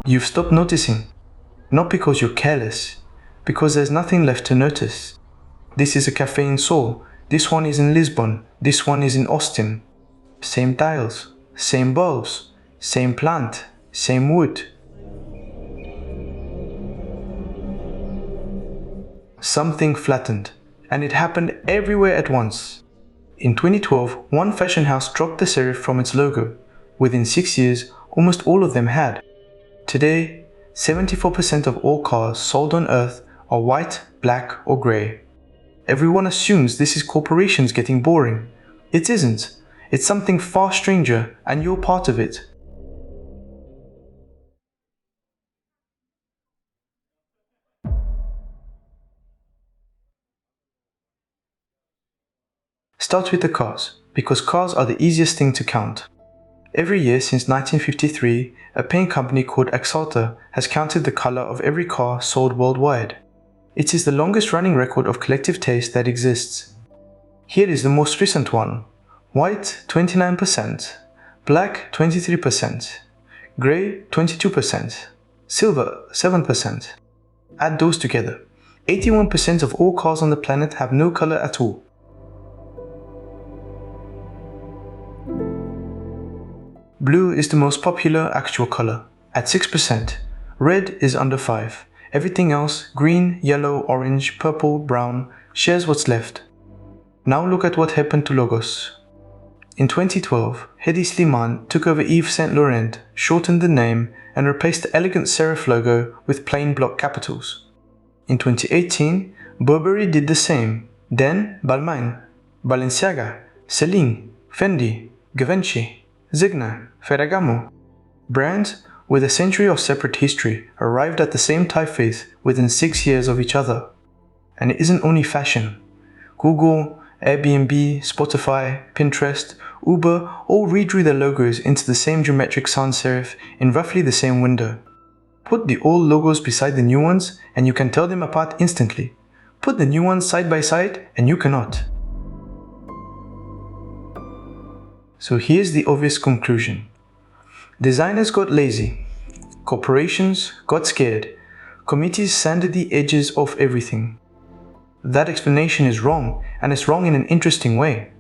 You've stopped noticing. Not because you're careless, because there's nothing left to notice. This is a café in Seoul, this one is in Lisbon, this one is in Austin. Same tiles, same bulbs, same plant, same wood. Something flattened, and it happened everywhere at once. In 2012, one fashion house dropped the serif from its logo. Within 6 years, almost all of them had. Today, 74% of all cars sold on Earth are white, black, or grey. Everyone assumes this is corporations getting boring. It isn't. It's something far stranger, and you're part of it. Start with the cars, because cars are the easiest thing to count. Every year since 1953, a paint company called Axalta has counted the color of every car sold worldwide. It is the longest running record of collective taste that exists. Here is the most recent one. White 29%, black 23%, grey 22%, silver 7%. Add those together. 81% of all cars on the planet have no color at all. Blue is the most popular actual color, at 6%. Red is under 5%. Everything else, green, yellow, orange, purple, brown, shares what's left. Now look at what happened to logos. In 2012, Hedi Slimane took over Yves Saint Laurent, shortened the name, and replaced the elegant serif logo with plain block capitals. In 2018, Burberry did the same. Then Balmain, Balenciaga, Celine, Fendi, Givenchy, Zegna, Ferragamo. Brands with a century of separate history arrived at the same typeface within 6 years of each other. And it isn't only fashion. Google, Airbnb, Spotify, Pinterest, Uber all redrew their logos into the same geometric sans serif in roughly the same window. Put the old logos beside the new ones and you can tell them apart instantly. Put the new ones side by side and you cannot. So here's the obvious conclusion. Designers got lazy. Corporations got scared. Committees sanded the edges off everything. That explanation is wrong, and it's wrong in an interesting way.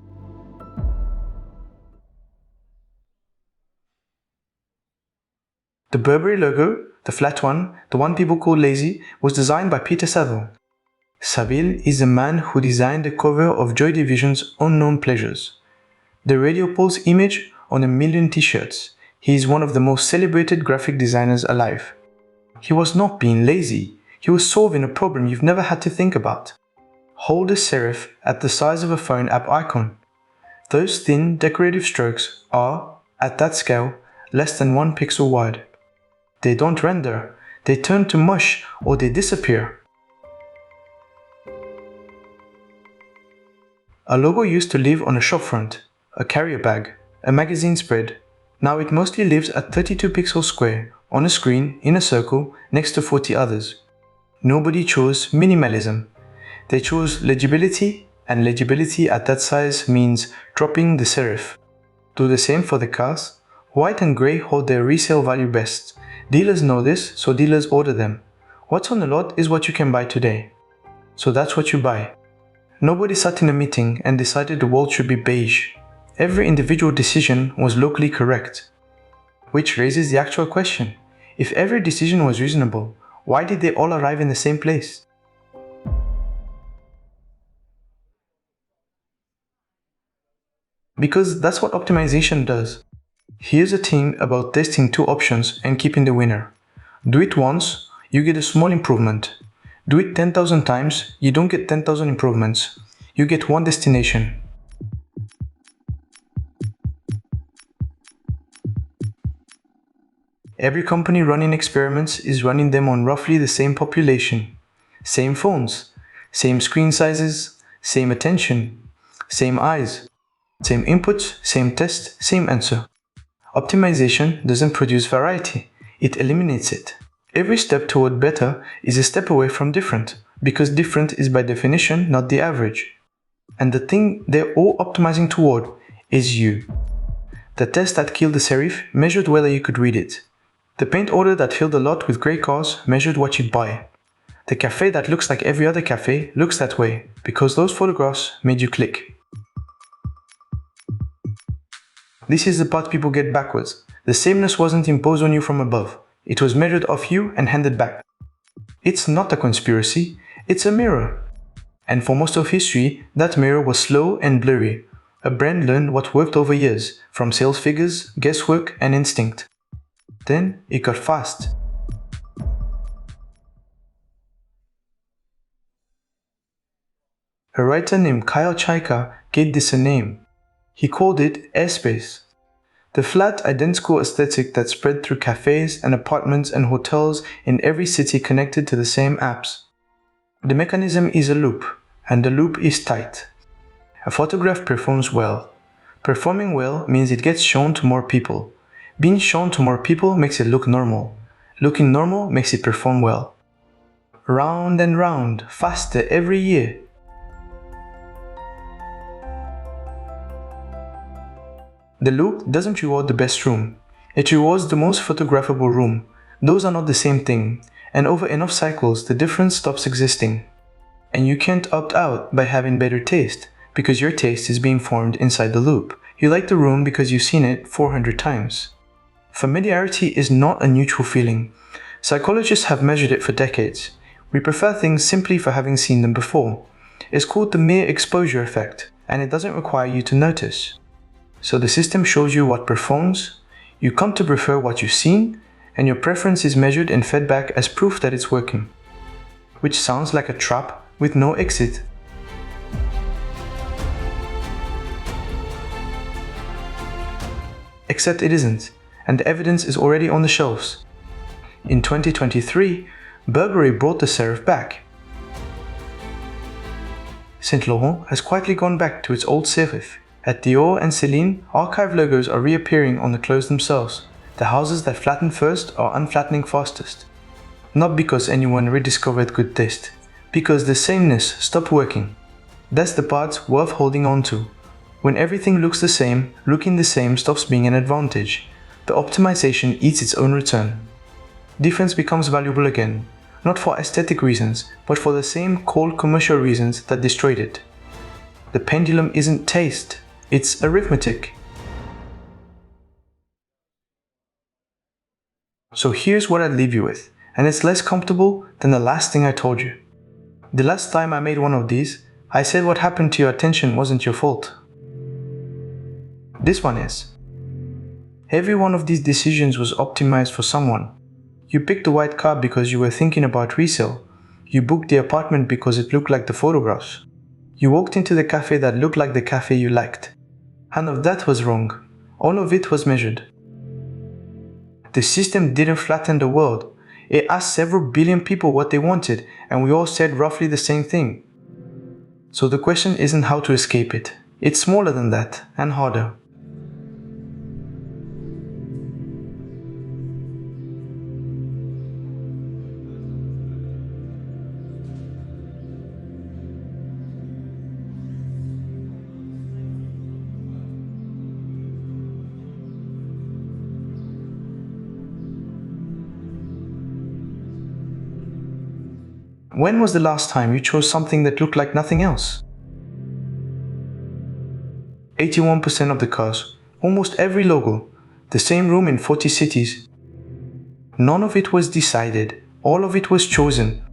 The Burberry logo, the flat one, the one people call lazy, was designed by Peter Saville. Saville is the man who designed the cover of Joy Division's Unknown Pleasures. The Radio Pulse image on 1,000,000 t-shirts. He is one of the most celebrated graphic designers alive. He was not being lazy, he was solving a problem you've never had to think about. Hold a serif at the size of a phone app icon. Those thin decorative strokes are, at that scale, less than 1 pixel wide. They don't render, they turn to mush or they disappear. A logo used to live on a shopfront, a carrier bag, a magazine spread. Now it mostly lives at 32 pixels square, on a screen, in a circle, next to 40 others. Nobody chose minimalism. They chose legibility, and legibility at that size means dropping the serif. Do the same for the cars. White and grey hold their resale value best. Dealers know this, so dealers order them. What's on the lot is what you can buy today. So that's what you buy. Nobody sat in a meeting and decided the world should be beige. Every individual decision was locally correct. Which raises the actual question. If every decision was reasonable, why did they all arrive in the same place? Because that's what optimization does. Here's a thing about testing two options and keeping the winner. Do it once, you get a small improvement. Do it 10,000 times, you don't get 10,000 improvements. You get one destination. Every company running experiments is running them on roughly the same population. Same phones, same screen sizes, same attention, same eyes, same inputs, same test, same answer. Optimization doesn't produce variety, it eliminates it. Every step toward better is a step away from different, because different is by definition not the average. And the thing they're all optimizing toward is you. The test that killed the serif measured whether you could read it. The paint order that filled the lot with grey cars measured what you'd buy. The café that looks like every other café looks that way because those photographs made you click. This is the part people get backwards. The sameness wasn't imposed on you from above. It was measured off you and handed back. It's not a conspiracy, it's a mirror. And for most of history, that mirror was slow and blurry. A brand learned what worked over years, from sales figures, guesswork, and instinct. Then it got fast. A writer named Kyle Chayka gave this a name. He called it AirSpace. The flat, identical aesthetic that spread through cafes and apartments and hotels in every city connected to the same apps. The mechanism is a loop, and the loop is tight. A photograph performs well. Performing well means it gets shown to more people. Being shown to more people makes it look normal. Looking normal makes it perform well. Round and round, faster every year. The loop doesn't reward the best room. It rewards the most photographable room. Those are not the same thing, and over enough cycles the difference stops existing. And you can't opt out by having better taste, because your taste is being formed inside the loop. You like the room because you've seen it 400 times. Familiarity is not a neutral feeling. Psychologists have measured it for decades. We prefer things simply for having seen them before. It's called the mere exposure effect, and it doesn't require you to notice. So the system shows you what performs, you come to prefer what you've seen, and your preference is measured and fed back as proof that it's working. Which sounds like a trap with no exit. Except it isn't, and the evidence is already on the shelves. In 2023, Burberry brought the serif back. Saint Laurent has quietly gone back to its old serif. At Dior and Celine, archive logos are reappearing on the clothes themselves. The houses that flatten first are unflattening fastest. Not because anyone rediscovered good taste, because the sameness stopped working. That's the part worth holding on to. When everything looks the same, looking the same stops being an advantage. The optimization eats its own return. Difference becomes valuable again, not for aesthetic reasons, but for the same cold commercial reasons that destroyed it. The pendulum isn't taste. It's arithmetic. So here's what I'd leave you with, and it's less comfortable than the last thing I told you. The last time I made one of these, I said what happened to your attention wasn't your fault. This one is. Every one of these decisions was optimized for someone. You picked the white car because you were thinking about resale. You booked the apartment because it looked like the photographs. You walked into the cafe that looked like the cafe you liked. None of that was wrong. All of it was measured. The system didn't flatten the world. It asked several billion people what they wanted, and we all said roughly the same thing. So the question isn't how to escape it. It's smaller than that, and harder. When was the last time you chose something that looked like nothing else? 81% of the cars, almost every logo, the same room in 40 cities. None of it was decided, all of it was chosen.